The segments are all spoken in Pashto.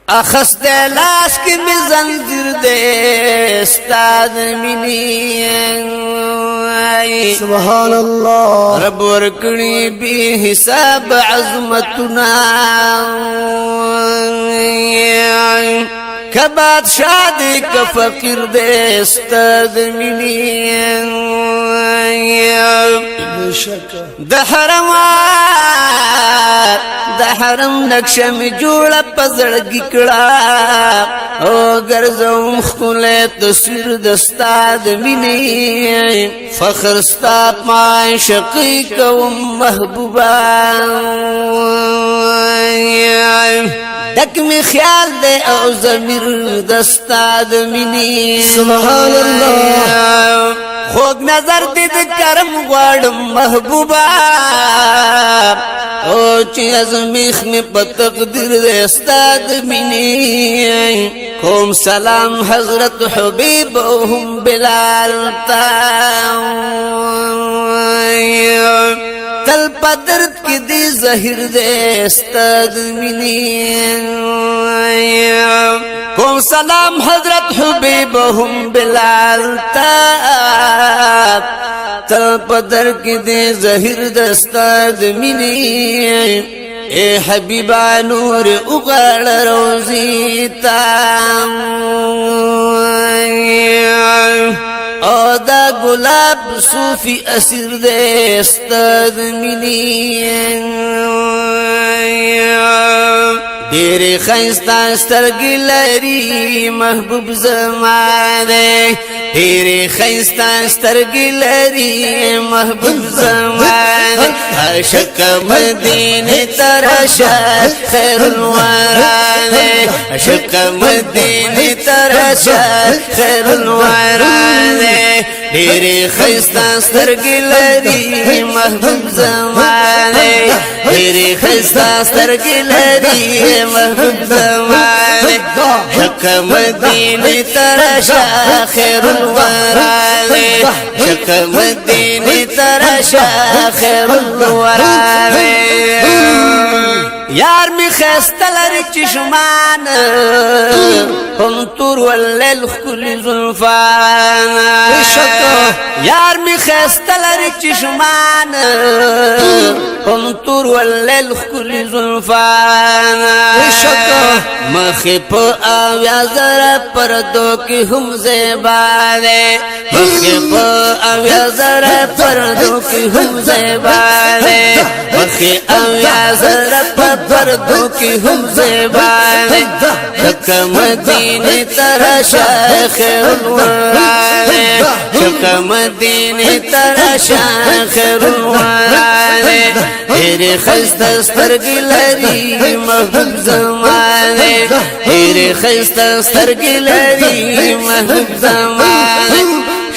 اخست لاس کی می زنجیر دے استاد منی سبحان الله رب ورکڑی بی حساب عظمتنا کا بادشاہ دے کا فقیر دے استاد منی دحرم نقشه می جوړه پزړګی کړه او ګرځوم خپل تصویر د استاد مینې فخر ستات ما شقی کوم محبوبا دک می خیال دے او ضمیر د استاد مینې سبحان الله خوږ نظر دې د کرم غواړم محبوبا او چې ازمیخ می په تقدیر د استاد مینې کوم سلام حضرت حبیب او هم بلال تا تل پدرت کی دی زهیر د استاد مینې کوم سلام حضرت حبیب او هم بلال تا تل پدر کی دی زهیر د استاد مینې اے حبیبا نور اغاڑ روزی تا او دا گلاب صوفی اسیر دے استاد مینی ډېرې ښایسته سترګې لري محبوب زما دی ډېرې ښایسته سترګې لري محبوب زما دی عاشق مدینې ته راشه خیر الورا دی عاشق مدینې ته راشه خیر الورا دی ډېرې ښایسته سترګې لري محبوب زما دی ډېرې ښایسته سترګې لري محبوب زمانه شک مدینه ترشا خیر الورا شک مدینه ترشا خیر الورا یار می خستلر چشمان هم تور واللیل خلی زلفان یار می خستلر چشمان هم تور واللیل خلی زلفان مخی پا آویا زر پردو کی هم زیبانے مخی پا آویا زر پردو کی هم زیبانے مخی آویا زر پردو کی هم زیبانے شک مدینه ترشا خیر الورانے شک مدینه ترشا خیر الورانے تیرے خستہ سترگی لری محبوب زمانے تیرے خستہ سترگی لری محبوب زمانے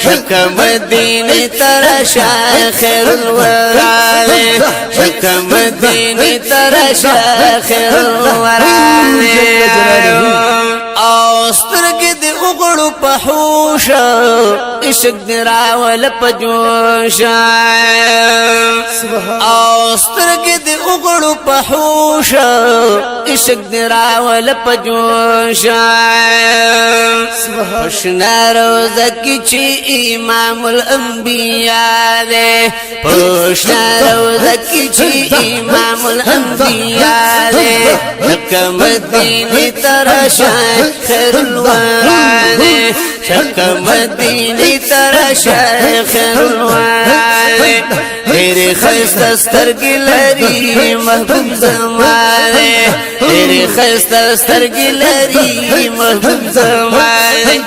شک مدینه ترشا خیر الورانے شک مدینه ترشا خیر الورانے او سترگی دی اغڑو پا حوشا عشق دی راول پا جوشا او سترگی دی اغڑو پا حوشا عشق دی راول پا جوشا پشنا روزہ کی چی امام الانبیاء دے پشنا روزہ کی چی امام الانبیاء دے شک مدینه ترشا خیر الورانے شک مدینه ترشا خیر الورانے تیرے خستہ سترگی لری محبوب زمانے تیرے خستہ سترگی لری محبوب زمانے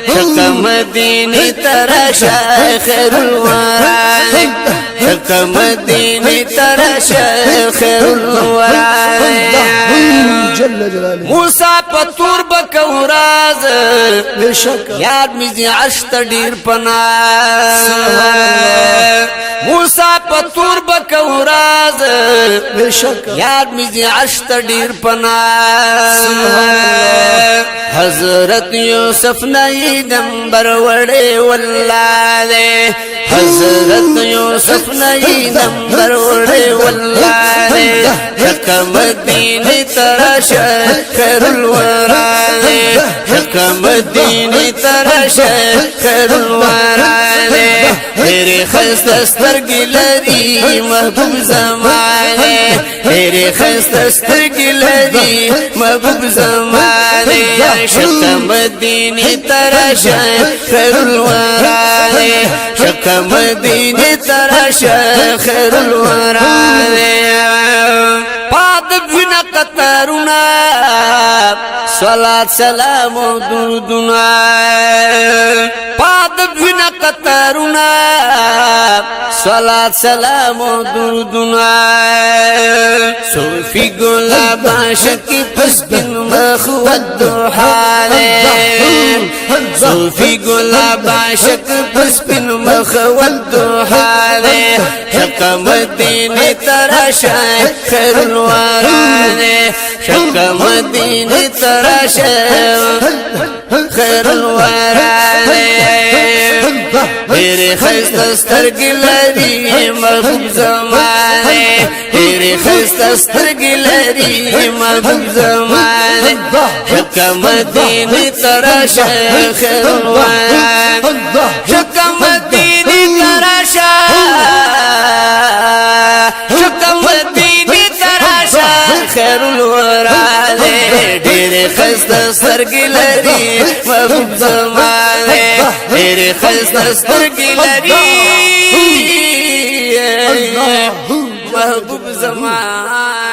شک مدینه ترشا خیر الورانے شک مدینه ترشا خیر الورانے موسیٰ پتور بکو راز یاد میزی عشت دیر پناز موسیٰ پتور بکو راز یاد میزی عشت دیر پناز حضرت یوسف نئی دمبر وڑے واللہ دے حضرت یوسف نئی نمبر وڑے واللہ شکا مدینی تراشا خیر الورانے شکا مدینی تراشا خیر الورانے تیرے خستستر گلری محبوب زمانے تیرے خستستر گلری محبوب زمانے شکا مدینی تراشا خیر الورانے شکا مدینی تراشا خیر الورانے پاد بنا قطرنا صلاة سلام و درودنا پاد بنا قطرنا صلاة سلام و درودنا صوفی گلاب عاشقی پس بن مخود دوحانے صوفی گلاب عاشق پس بن مخود دوحانے شکا مدینی تراشا خیر الورانے شکا مدینی تراشا خیر الورانے تیرے خستستر گلری محبوب زمانے تیرے خستستر گلری محبوب زمانے شکا مدینی تراشا خیر الورانے شکا مدینی تراشا شکا مدینی تراشا خیر الورانے تیرے خستستر گلری محبوب زمانے تیرے خستستر گلری محبوب زمانے